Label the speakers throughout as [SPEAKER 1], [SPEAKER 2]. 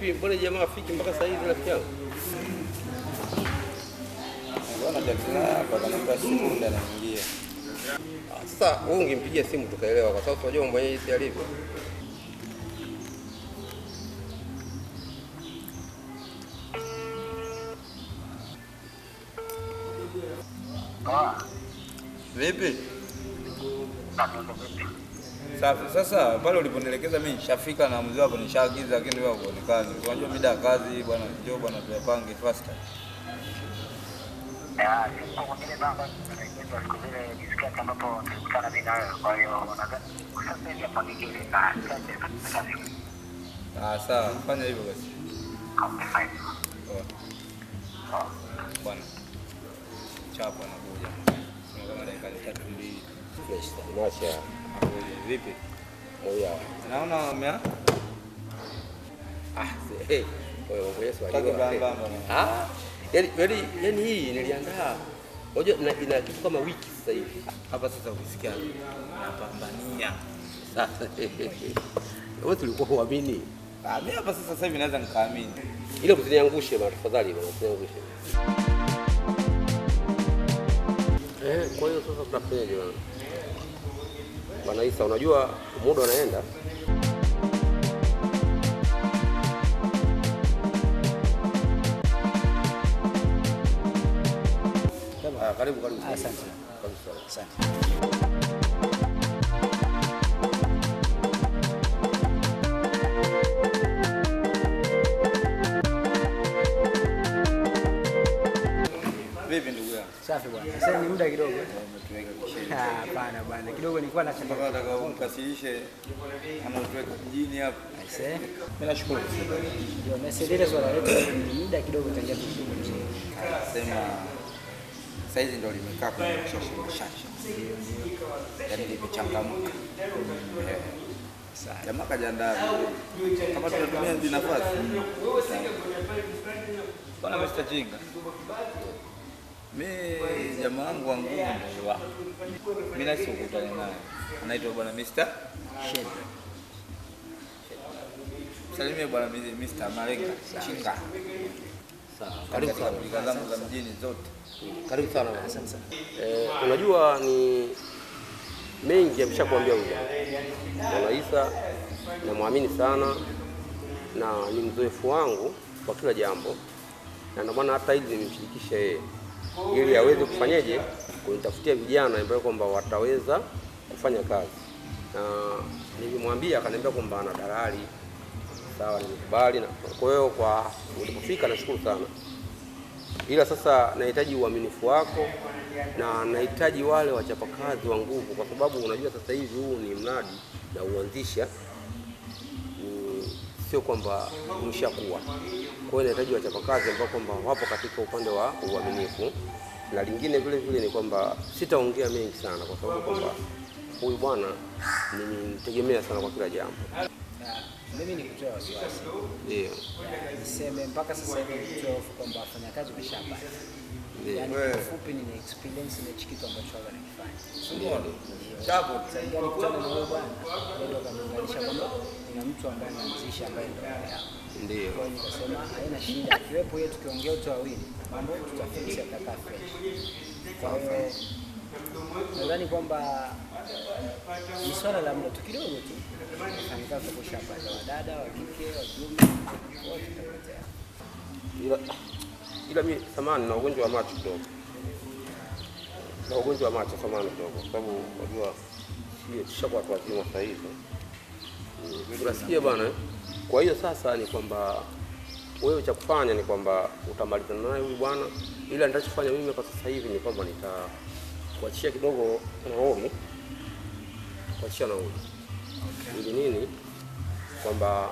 [SPEAKER 1] Vipi mbona jamaa afiki mpaka saa hizi rafiki yangu?
[SPEAKER 2] Bwana daktari hapa kanambia simu ndio anaingia.
[SPEAKER 1] Sasa wewe ungempigia simu tukaelewa kwa sababu unajua mambo yenyewe alivyo.
[SPEAKER 2] Vipi? Safi. Sasa pale uliponielekeza mimi nishafika na mzee wako nishaagiza, lakini wewe huonekani. Unajua mida ya kazi bwana, njoo bwana tuyapange faster.
[SPEAKER 3] Siku nyingine baba tunajenga siku zile nisikia kama hapo tulikutana mimi na wewe, kwa hiyo nadhani sasa ndio pangike na
[SPEAKER 2] Sawa, fanya hivyo basi.
[SPEAKER 3] Okay, fine.
[SPEAKER 2] Bwana. Chapa na kuja. Kama dakika 3-2.
[SPEAKER 1] Fresh. Masha.
[SPEAKER 2] Vipi?
[SPEAKER 1] Moya.
[SPEAKER 2] Naona umea?
[SPEAKER 1] Wewe swali. Yaani hii niliandaa. Unajua ina kitu kama wiki sasa hivi.
[SPEAKER 2] Hapa sasa ukisikia napambania.
[SPEAKER 1] Sasa wewe tulikuwa huamini.
[SPEAKER 2] Mimi hapa sasa hivi naweza nikaamini.
[SPEAKER 1] Ile msiniangushe bwana tafadhali bwana, msiniangushe. Kwa hiyo sasa tutafanyaje bwana? Bwana Isa, unajua muda unaenda. Karibu.
[SPEAKER 3] Asante. Asante.
[SPEAKER 2] Vipi ndugu yangu?
[SPEAKER 3] Safi bwana. Sasa ni muda kidogo. Hapana bwana. Kidogo nilikuwa na chakula.
[SPEAKER 2] Nataka umkasilishe anatuweka mjini hapa.
[SPEAKER 3] Aisee.
[SPEAKER 2] Mimi nashukuru.
[SPEAKER 3] Ndio Mercedes wala letu ni muda kidogo tangia tukidogo.
[SPEAKER 2] Sema saizi ndio limekaa kwenye shasha. Yaani limechangamka. Sasa jamaa kajiandaa. Kama tunatumia hizi nafasi. Bwana Mr. Jinga. Mimi jamaa wangu wa nguvu ndio wao. Mimi nasi kukutana naye. Anaitwa bwana Mr.
[SPEAKER 3] Shed.
[SPEAKER 2] Salimia bwana Mr. Malenga Chinga.
[SPEAKER 1] Sawa. Karibu sana.
[SPEAKER 2] Katika zangu za mjini zote.
[SPEAKER 1] Karibu sana. Asante sana. Unajua ni mengi ameshakwambia huyu Bwana Isa, namwamini sana na ni mzoefu wangu kwa kila jambo, na ndio maana hata hizi nimemshirikisha yeye ili aweze kufanyaje kunitafutia vijana ambao kwamba wataweza kufanya kazi, na nilimwambia akaniambia kwamba ana dalali. Sawa, nimekubali, na kwa hiyo kwa ulipofika nashukuru sana, ila sasa nahitaji uaminifu wako na nahitaji wale wachapakazi wa nguvu, kwa sababu unajua sasa hivi huu ni mradi na uanzisha, sio kwamba umeshakuwa. Kwa hiyo nahitaji wachapakazi ambao kwamba wapo katika upande wa uaminifu, na lingine vile vile ni kwamba sitaongea mengi sana, kwa sababu kwamba huyu bwana nimtegemea sana kwa kila jambo.
[SPEAKER 3] Mimi nikutoa wasiwasi.
[SPEAKER 1] Ndio.
[SPEAKER 3] Niseme mpaka sasa hivi nikutoa kwamba wafanyakazi wameshapata. Yaani kwa fupi nina experience na kitu ambacho wao wanakifanya.
[SPEAKER 2] Ndio. Chapo.
[SPEAKER 3] Sasa ngani kutana na wewe bwana. Ndio kaniunganisha kwamba kuna mtu ambaye anaanzisha ambaye ndio yao.
[SPEAKER 1] Ndio.
[SPEAKER 3] Kwa hiyo nikasema haina shida. Kiwepo yetu tukiongea wote wawili. Mambo tutafikisha kaka fresh. Kwa hiyo nadhani kwamba ni swala la muda tu kidogo tu. Wafanyakazi wameshapata, wadada, wa kike, wa kiume, wote tutapotea.
[SPEAKER 1] Ila mimi samani na ugonjwa wa macho kidogo. Na ugonjwa wa macho samani kidogo, kwa sababu unajua sisi tushakuwa watu wazima sasa hivi. Unasikia bwana? Kwa hiyo sasa ni kwamba wewe cha kufanya ni kwamba utamalizana naye huyu bwana, ila nitachofanya mimi kwa sasa hivi ni kwamba nitakuachia kidogo nauli. Kuachia nauli. Ili nini? Kwamba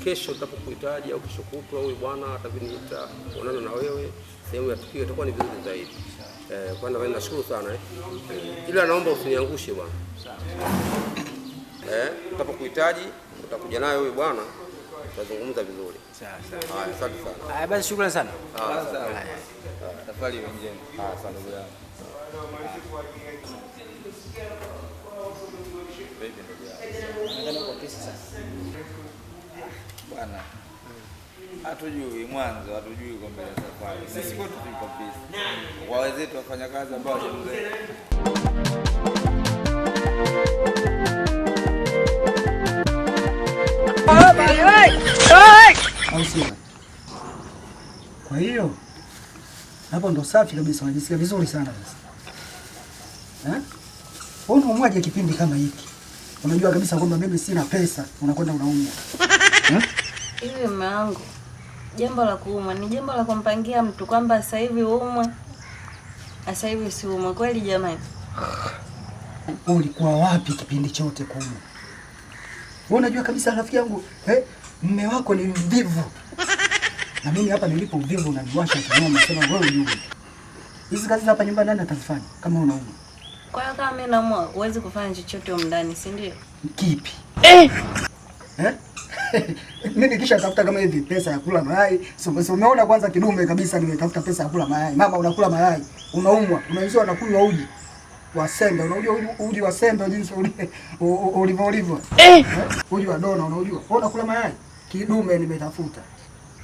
[SPEAKER 1] kesho utapokuhitaji au kesho kutwa huyu bwana atakuniita kuonana na wewe sehemu ya tukio, itakuwa ni vizuri zaidi. Kwanza mimi nashukuru sana ila naomba usiniangushe bwana. Utapokuhitaji utakuja naye huyu bwana, tutazungumza vizuri.
[SPEAKER 3] Sawa.
[SPEAKER 1] Haya, asante sana.
[SPEAKER 3] Haya basi, shukrani sana.
[SPEAKER 2] Sawa. Tafadhali wengine.
[SPEAKER 1] Asante ndugu yangu.
[SPEAKER 2] Baby ndugu yangu.
[SPEAKER 3] Nataka kwa pesa sasa.
[SPEAKER 2] Bwana. Hatujui mwanzo, hatujui kwa mbele safari. Sisi kwetu tuko busy. Kwa wenzetu wafanya kazi ambao hawajamzoea.
[SPEAKER 4] Kwa hiyo hapo ndo safi kabisa, unajisikia vizuri sana sasa. Unaumwaje kipindi kama hiki? Unajua kabisa kwamba mimi sina pesa, unakwenda unaumwa.
[SPEAKER 5] Hivi mume wangu, jambo la kuumwa ni jambo la kumpangia mtu kwamba sasa hivi uumwe, sasa hivi usiumwe. Kweli jamani?
[SPEAKER 4] Ulikuwa wapi kipindi chote kuumwa? Unajua kabisa rafiki yangu, mume wako ni mvivu. Na mimi hapa nilipo uvivu unaniwasha kinoma, sema wewe unajua. Hizi kazi hapa nyumbani nani atazifanya kama unaumwa?
[SPEAKER 5] Kwa hiyo kama mimi naumwa, huwezi kufanya chochote huko ndani, si ndio?
[SPEAKER 4] Kipi? Mimi kisha tafuta kama hivi pesa ya kula mayai. So umeona kwanza kidume kabisa nimetafuta pesa ya kula mayai. Mama unakula mayai, unaumwa, unaanzia unakunywa uji wa sembe. Unajua uji wa sembe jinsi ulivyo. Uji wa dona unajua. Unakula mayai. Kidume nimetafuta.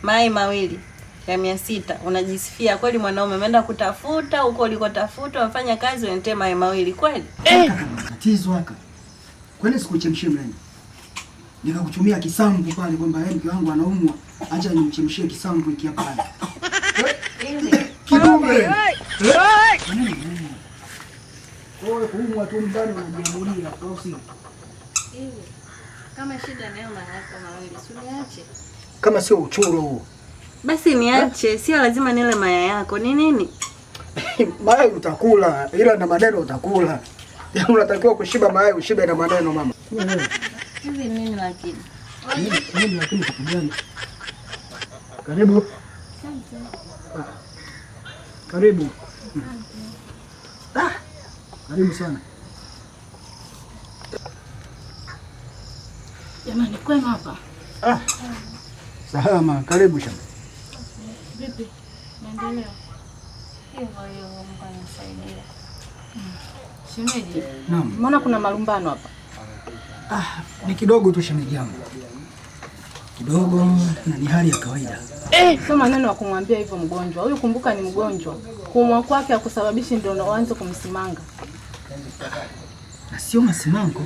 [SPEAKER 5] Mayai mawili ya 600. Unajisifia kweli mwanaume umeenda kutafuta huko ulikotafuta, wafanya kazi unatea mayai mawili kweli?
[SPEAKER 4] Tatizo haka. Kwani sikuchemshie mimi? Nikakutumia kisamvu pale kwamba mke wangu anaumwa, acha nimchemshie kisamvu iki hapa. Kidume. Wewe kuumwa tu ndani unajiamulia au si?
[SPEAKER 5] Hivi. Kama shida nayo mayai mawili, usiniache.
[SPEAKER 4] Kama sio uchuro huo.
[SPEAKER 5] Basi niache, sio lazima nile mayai yako. Ni nini?
[SPEAKER 4] Mayai utakula, ila na maneno utakula. Yaani unatakiwa kushiba mayai, ushibe na maneno mama.
[SPEAKER 5] Hivi nini lakini?
[SPEAKER 4] Nini lakini kitu gani? Karibu. Karibu. Karibu sana.
[SPEAKER 5] Jamani, kwema hapa?
[SPEAKER 4] Salama, karibu shamba.
[SPEAKER 5] Vipi? Naendelea. Hivyo Mungu anasaidia. Shemeji.
[SPEAKER 4] Naam.
[SPEAKER 5] Mbona kuna malumbano hapa?
[SPEAKER 4] Ni kidogo tu shemeji yangu. Kidogo na ni hali ya kawaida.
[SPEAKER 6] Sio maneno ya kumwambia hivyo mgonjwa. Huyu kumbuka ni mgonjwa. Kuumwa kwake hakusababishi ndio uanze kumsimanga.
[SPEAKER 4] Na sio masimango.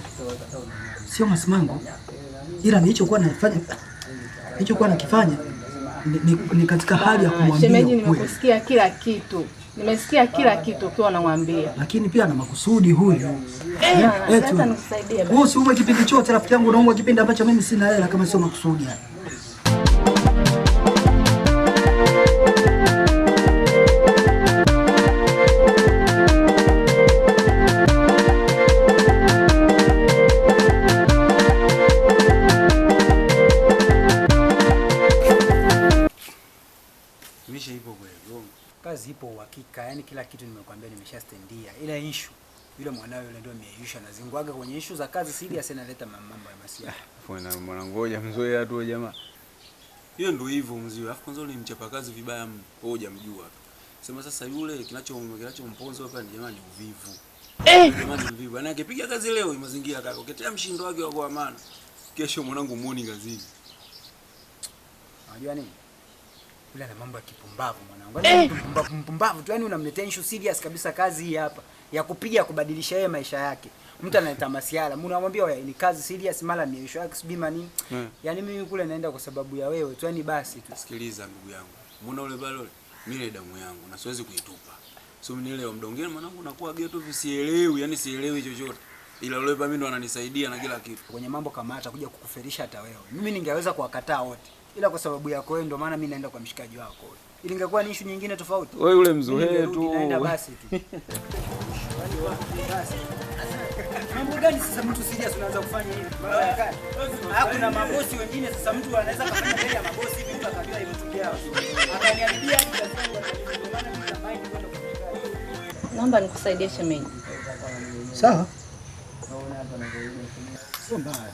[SPEAKER 4] Sio masimango. Ila nilichokuwa nakifanya ni katika hali ya kumwambia.
[SPEAKER 6] Shemeji, nimekusikia kila kitu. Nimesikia kila kitu ukiwa unamwambia.
[SPEAKER 4] Lakini pia na makusudi huyu.
[SPEAKER 6] Sasa nikusaidie basi.
[SPEAKER 4] Wewe usiumwe kipindi chote rafiki yangu, unaumwa kipindi ambacho mimi sina hela kama sio makusudi haya.
[SPEAKER 3] Kazi ipo uhakika, yani kila kitu nimekwambia nimeshastendia. Ila issue yule mwanao yule ndio ameisha na zingwaga kwenye issue za kazi serious, analeta mambo ya masiara.
[SPEAKER 2] Bwana mwanangu ngoja mzoea tu jamaa.
[SPEAKER 7] Hiyo ndio hivyo mzee. Alafu kwanza yule mchapa kazi vibaya mno. Wewe hujamjua tu. Sema sasa yule kinachomponza hapa ni jamani uvivu. Jamani uvivu. Ana akipiga kazi leo mazingira kaka. Ukitea mshindo wake wa amana. Kesho mwanangu muone kazini.
[SPEAKER 3] Unajua nini? Yule ana mambo ya kipumbavu mwanangu. Mpumbavu tu, yani unamletea issue serious kabisa kazi hii hapa ya kupiga kubadilisha yeye maisha yake. Mtu analeta masiala, unamwambia wewe ni kazi serious, mara ni issue yake sibima nini. Yani mimi kule naenda kwa sababu ya wewe tu, yani basi tu.
[SPEAKER 7] Sikiliza ndugu yangu. Muona yule balo mimi ile damu yangu na siwezi kuitupa. So mimi ile mdongeni mwanangu nakuwa geto hivi sielewi, yani sielewi chochote. Ila yule mimi ndo ananisaidia na kila kitu.
[SPEAKER 3] Kwenye mambo kama hata kuja kukuferisha hata wewe. Mimi ningeweza kuwakataa wote. Ila kwa sababu yako wewe ndio maana mimi naenda kwa mshikaji wako. Ili ingekuwa ni issue nyingine tofauti.
[SPEAKER 2] Wewe yule mzoee tu.
[SPEAKER 3] Naenda basi tu. Mambo gani sasa mtu serious unaanza kufanya hivi? Hakuna mabosi wengine sasa mtu anaweza kufanya mbele ya mabosi hivi mtu akajua imetokea. Akaniharibia hadi kazi yangu ndio maana mimi natamani kwenda kumshikaji.
[SPEAKER 5] Naomba nikusaidie shemeji.
[SPEAKER 4] Sawa? Sio mbaya.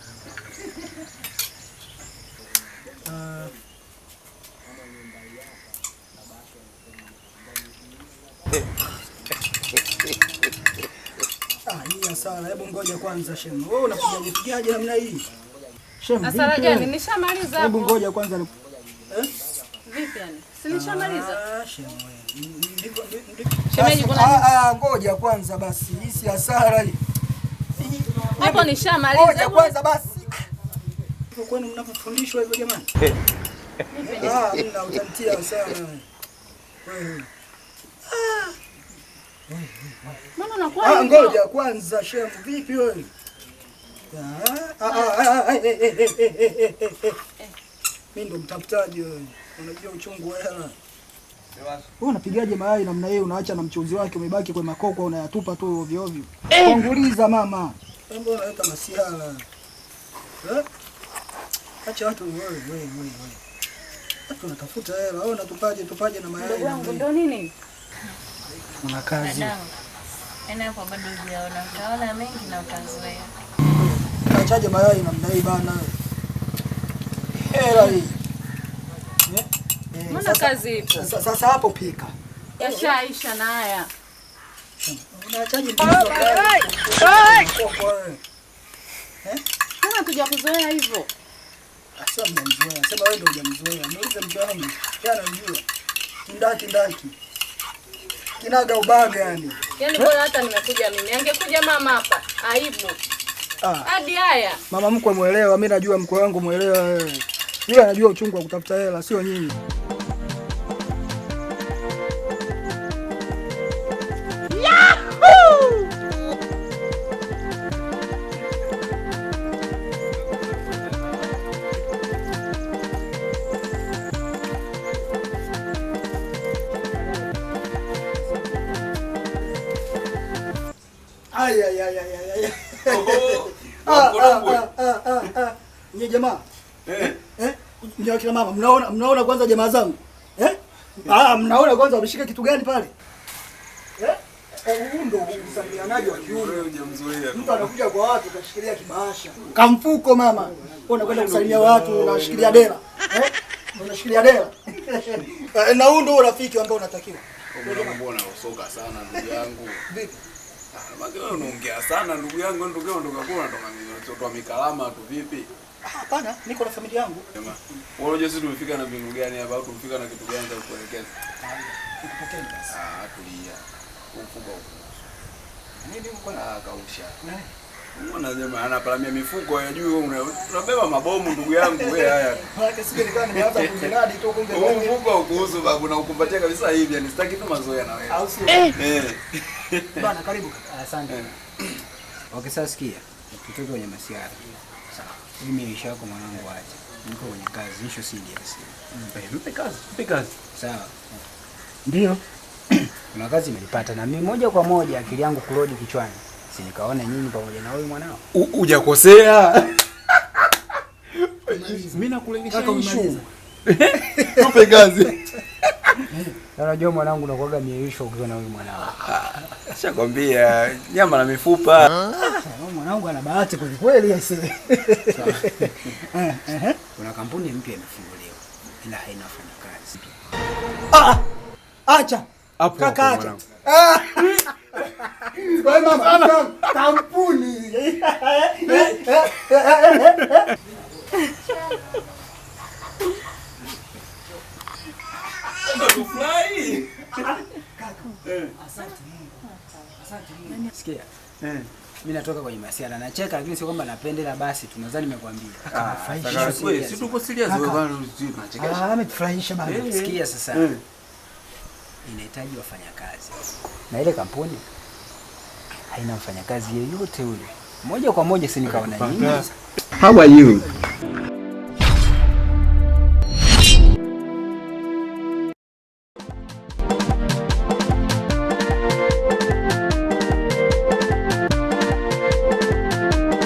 [SPEAKER 4] Hii sana, hebu ngoja kwanza Shem. Wewe unapigaje namna hii? Shem.
[SPEAKER 6] Hasara gani? Nishamaliza hapo.
[SPEAKER 4] Hebu ngoja kwanza.
[SPEAKER 6] Vipi yani? Si nishamaliza?
[SPEAKER 4] Shemeji kuna ngoja kwanza basi. Hii si hasara hii.
[SPEAKER 6] Hapo nishamaliza.
[SPEAKER 4] Ngoja kwanza basi. Kwani mnapofundishwa hivyo jamani? Mna utantia sana.
[SPEAKER 6] Mbona unakuwa
[SPEAKER 4] ngoja kwanza shemu, vipi wewe? Mimi ndo mtafutaji wewe. Unajua uchungu wa hela. Wewe unapigaje mayai namna hiyo, unaacha na mchuzi wake umebaki kwa makoko unayatupa tu ovyo ovyo. Konguliza mama. Mbona unaleta masiala? Acha watu wewe. Watu wanatafuta hela, wewe unatupaje na mayai.
[SPEAKER 6] wangu ndo nini?
[SPEAKER 4] Una kazi.
[SPEAKER 5] Hapo bado hujaona. Utaona mengi na utazoea.
[SPEAKER 4] Achaje mayai namna hii bana. Hela hii.
[SPEAKER 6] Mbona kazi ipo?
[SPEAKER 4] Sasa hapo pika.
[SPEAKER 6] Yashaisha na haya.
[SPEAKER 4] Unaachaje
[SPEAKER 6] Mbona tuja kuzoea hivyo?
[SPEAKER 4] Sasa mnamzoea. Sema wewe ndio hujamzoea. Muulize mke wangu. Yeye anajua. Kindaki. Kinaga ubaga yani.
[SPEAKER 6] Yaani bora hata nimekuja mimi. Angekuja mama hapa. Aibu. Hadi haya.
[SPEAKER 4] Mama mkwe muelewa, mimi najua mkwe wangu muelewa wewe. Yeye anajua uchungu wa kutafuta hela, sio nyinyi. Nye jamaa. Nye akina mama, mnaona kwanza jamaa zangu? Mnaona kwanza wameshika kitu gani pale? Huu ndo usamianaji wa kiume. Mtu anakuja kwa watu kashikilia kibahasha. Kamfuko mama. Unakwenda kusalimia watu unashikilia dela. Unashikilia dela. Na huu ndo urafiki ambao unatakiwa.
[SPEAKER 7] Mbona usoka sana ndugu yangu? Vipi? Wewe unaongea sana ndugu yangu, ndugu yangu ndoka kwa ndoka mikalama tu vipi?
[SPEAKER 4] Hapana, niko na familia yangu.
[SPEAKER 7] Jamaa. Wewe unajua sisi tumefika na mbinu gani hapa au tumefika na kitu gani cha kuelekeza?
[SPEAKER 4] Nikupokeni basi.
[SPEAKER 7] Tulia. Ufuga huko.
[SPEAKER 4] Nini uko na
[SPEAKER 7] kausha? Mbona jamaa anapalamia mifuko ya juu unabeba mabomu ndugu yangu wewe haya.
[SPEAKER 4] Maana sisi nilikuwa nimeanza kujinadi tu kumbe
[SPEAKER 7] wewe mfuko ukuhusu babu na ukumbatia kabisa hivi yani sitaki tu mazoea na wewe.
[SPEAKER 4] Au sio? Bana karibu.
[SPEAKER 3] Asante. Okay, sasa sikia. Tutoke kwenye masiara. Sawa. Mimi maisha yako mwanangu acha. Niko kwenye kazi, nisho serious.
[SPEAKER 7] Mpe kazi.
[SPEAKER 3] Sawa. Ndio. Kuna kazi imenipata na mimi moja kwa moja akili yangu kurudi kichwani. Si nikaona nyinyi pamoja na wewe mwanao.
[SPEAKER 7] Hujakosea. Mimi nakulengesha issue. Mpe kazi.
[SPEAKER 3] Unajua mwanangu nakuaga mieisho ukiwa na wewe mwanao.
[SPEAKER 7] Nishakwambia nyama na mifupa.
[SPEAKER 3] Mwanangu ana bahati kweli kweli yeye. Kuna kampuni mpya imefunguliwa. Ila haina wafanyakazi.
[SPEAKER 4] Acha. Kaka acha. Wewe mama kampuni.
[SPEAKER 7] Fly.
[SPEAKER 3] Asante. Sikia. Mimi natoka kwenye masiara nacheka lakini sio kwamba napendela basi tunadhani nimekwambia.
[SPEAKER 7] Sasa wewe si tuko serious wewe bwana tunachekesha.
[SPEAKER 3] Ametufurahisha bana. Sikia sasa. Inahitaji wafanyakazi. Na ile kampuni haina mfanyakazi yeyote ule. Moja kwa moja si nikaona nyinyi.
[SPEAKER 8] How are you?